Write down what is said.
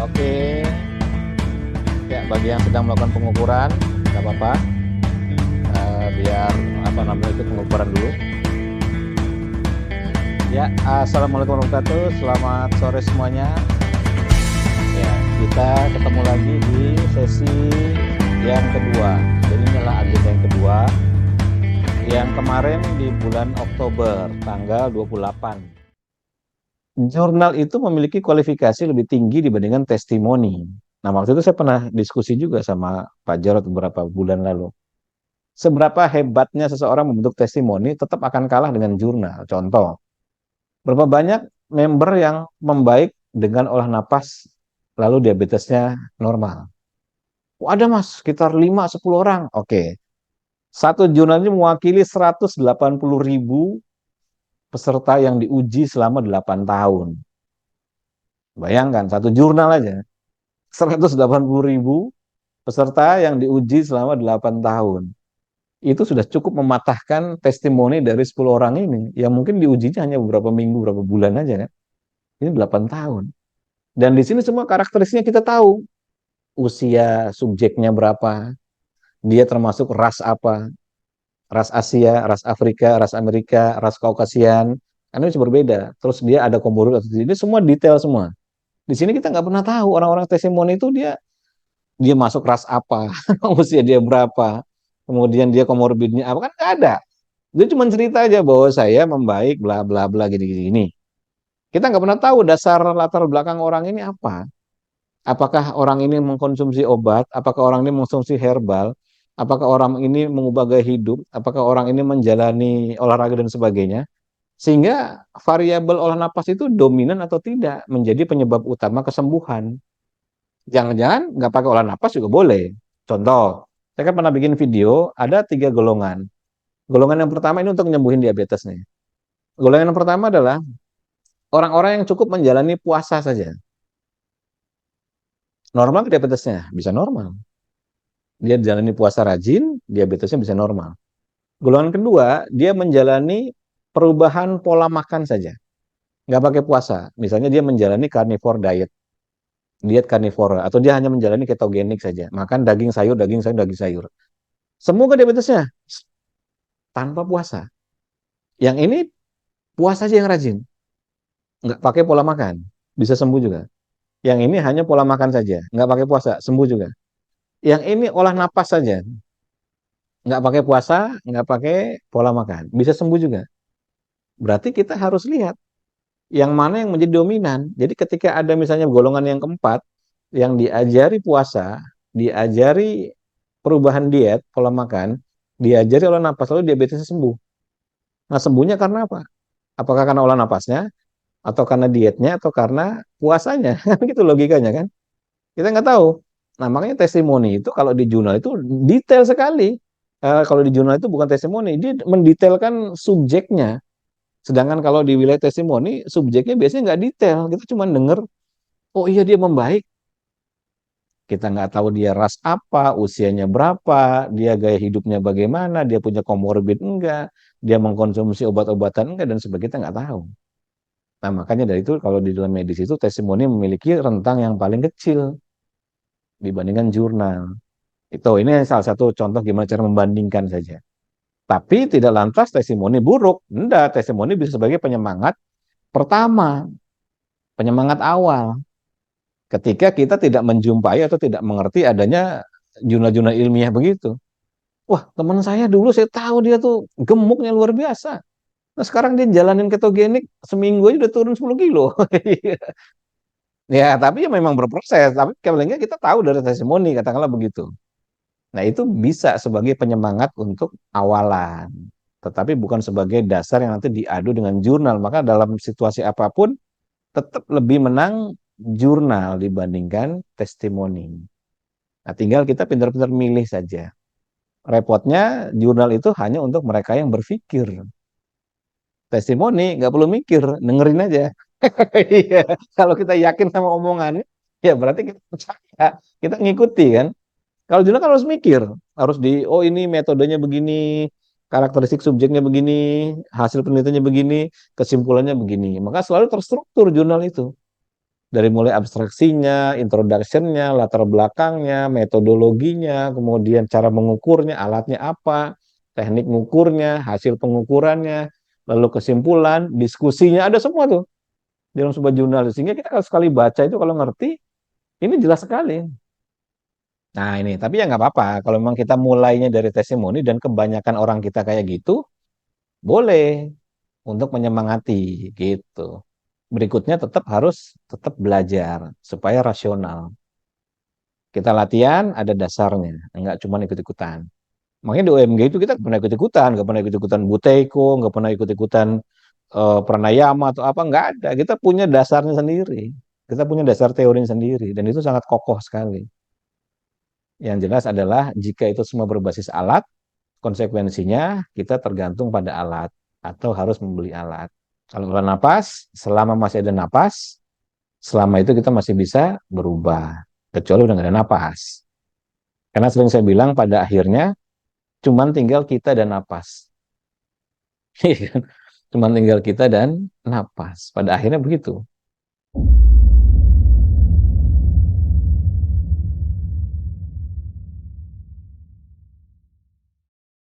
Oke, ya bagi yang sedang melakukan pengukuran, nggak apa-apa, biar apa namanya itu pengukuran dulu. Ya, assalamualaikum warahmatullahi wabarakatuh. Selamat sore semuanya. Ya, kita ketemu lagi di sesi yang kedua. Jadi inilah agenda yang kedua. Yang kemarin di bulan Oktober, tanggal 28. Jurnal itu memiliki kualifikasi lebih tinggi dibandingkan testimoni. Nah, waktu itu saya pernah diskusi juga sama Pak Jarod beberapa bulan lalu. Seberapa hebatnya seseorang membentuk testimoni tetap akan kalah dengan jurnal. Contoh, berapa banyak member yang membaik dengan olah napas lalu diabetesnya normal. Oh, ada mas, sekitar 5-10 orang. Oke, satu jurnal ini mewakili 180.000 peserta yang diuji selama 8 tahun. Bayangkan, satu jurnal aja. 180.000 peserta yang diuji selama 8 tahun. Itu sudah cukup mematahkan testimoni dari 10 orang ini. Yang mungkin diujinya hanya beberapa minggu, beberapa bulan aja kan. Ini 8 tahun. Dan di sini semua karakteristiknya kita tahu. Usia subjeknya berapa, dia termasuk ras apa, ras Asia, ras Afrika, ras Amerika, ras Kaukasian, kan itu berbeda. Terus dia ada komorbid atau tidak, ini semua detail semua. Di sini kita nggak pernah tahu orang-orang testimoni itu dia masuk ras apa, usia dia berapa, kemudian dia komorbidnya apa, kan nggak ada. Dia cuma cerita aja bahwa saya membaik, bla bla bla gini-gini. Kita nggak pernah tahu dasar latar belakang orang ini apa. Apakah orang ini mengkonsumsi obat? Apakah orang ini mengkonsumsi herbal? Apakah orang ini mengubah gaya hidup? Apakah orang ini menjalani olahraga dan sebagainya? Sehingga variabel olah napas itu dominan atau tidak menjadi penyebab utama kesembuhan. Jangan-jangan nggak pakai olah napas juga boleh. Contoh, saya kan pernah bikin video, ada 3 golongan. Golongan yang pertama ini untuk menyembuhin diabetes nih. Golongan yang pertama adalah orang-orang yang cukup menjalani puasa saja. Normal diabetesnya? Bisa normal. Dia jalani puasa rajin, diabetesnya bisa normal. Golongan kedua, dia menjalani perubahan pola makan saja, nggak pakai puasa. Misalnya dia menjalani carnivore diet, diet carnivore, atau dia hanya menjalani ketogenik saja, makan daging sayur, daging sayur, daging sayur. Semua diabetesnya tanpa puasa. Yang ini puasa aja yang rajin, nggak pakai pola makan, bisa sembuh juga. Yang ini hanya pola makan saja, nggak pakai puasa, sembuh juga. Yang ini olah napas saja, nggak pakai puasa, nggak pakai pola makan, bisa sembuh juga. Berarti kita harus lihat yang mana yang menjadi dominan. Jadi ketika ada misalnya golongan yang keempat, yang diajari puasa, diajari perubahan diet, pola makan, diajari olah napas, lalu diabetesnya sembuh. Nah sembuhnya karena apa? Apakah karena olah napasnya, atau karena dietnya, atau karena puasanya? Gitu logikanya kan? Kita nggak tahu. Nah makanya testimoni itu kalau di jurnal itu detail sekali. Kalau di jurnal itu bukan testimoni, dia mendetailkan subjeknya. Sedangkan kalau di wilayah testimoni, subjeknya biasanya nggak detail. Kita cuma denger, oh iya dia membaik. Kita nggak tahu dia ras apa, usianya berapa, dia gaya hidupnya bagaimana, dia punya komorbid enggak, dia mengkonsumsi obat-obatan enggak, dan sebagainya kita nggak tahu. Nah makanya dari itu kalau di dalam medis itu testimoni memiliki rentang yang paling kecil dibandingkan jurnal. Itu ini salah satu contoh gimana cara membandingkan saja. Tapi tidak lantas testimoni buruk. Enggak, testimoni bisa sebagai penyemangat pertama, penyemangat awal. Ketika kita tidak menjumpai atau tidak mengerti adanya jurnal-jurnal ilmiah begitu. Wah, teman saya dulu saya tahu dia tuh gemuknya luar biasa. Nah, sekarang dia jalanin ketogenik seminggu aja udah turun 10 kilo. Ya, tapi ya memang berproses. Tapi paling nggak kita tahu dari testimoni, katakanlah begitu. Nah, itu bisa sebagai penyemangat untuk awalan. Tetapi bukan sebagai dasar yang nanti diadu dengan jurnal. Maka dalam situasi apapun, tetap lebih menang jurnal dibandingkan testimoni. Nah, tinggal kita pintar-pintar milih saja. Repotnya jurnal itu hanya untuk mereka yang berpikir. Testimoni nggak perlu mikir, dengerin aja. Iya, kalau kita yakin sama omongannya, ya berarti kita percaya, kita ngikuti kan. Kalau jurnal kan harus mikir, harus oh ini metodenya begini, karakteristik subjeknya begini, hasil penelitiannya begini, kesimpulannya begini. Maka selalu terstruktur jurnal itu. Dari mulai abstraksinya, introduction-nya, latar belakangnya, metodologinya, kemudian cara mengukurnya, alatnya apa, teknik mengukurnya, hasil pengukurannya, lalu kesimpulan, diskusinya, ada semua tuh dalam sebuah jurnal. Sehingga kita kalau sekali baca itu kalau ngerti, ini jelas sekali. Nah ini, tapi ya nggak apa-apa. Kalau memang kita mulainya dari testimoni dan kebanyakan orang kita kayak gitu, boleh untuk menyemangati gitu. Berikutnya tetap harus tetap belajar supaya rasional. Kita latihan ada dasarnya, nggak cuma ikut-ikutan. Makanya di OMG itu kita nggak pernah ikut-ikutan, nggak pernah ikut-ikutan Buteyko, nggak pernah ikut-ikutan pranayama atau apa, nggak ada. Kita punya dasarnya sendiri. Kita punya dasar teorinya sendiri, dan itu sangat kokoh sekali. Yang jelas adalah jika itu semua berbasis alat, konsekuensinya kita tergantung pada alat atau harus membeli alat. Kalau napas, selama masih ada napas, selama itu kita masih bisa berubah. Kecuali udah nggak ada napas. Karena sering saya bilang pada akhirnya cuman tinggal kita dan napas. Cuman tinggal kita dan napas. Pada akhirnya begitu.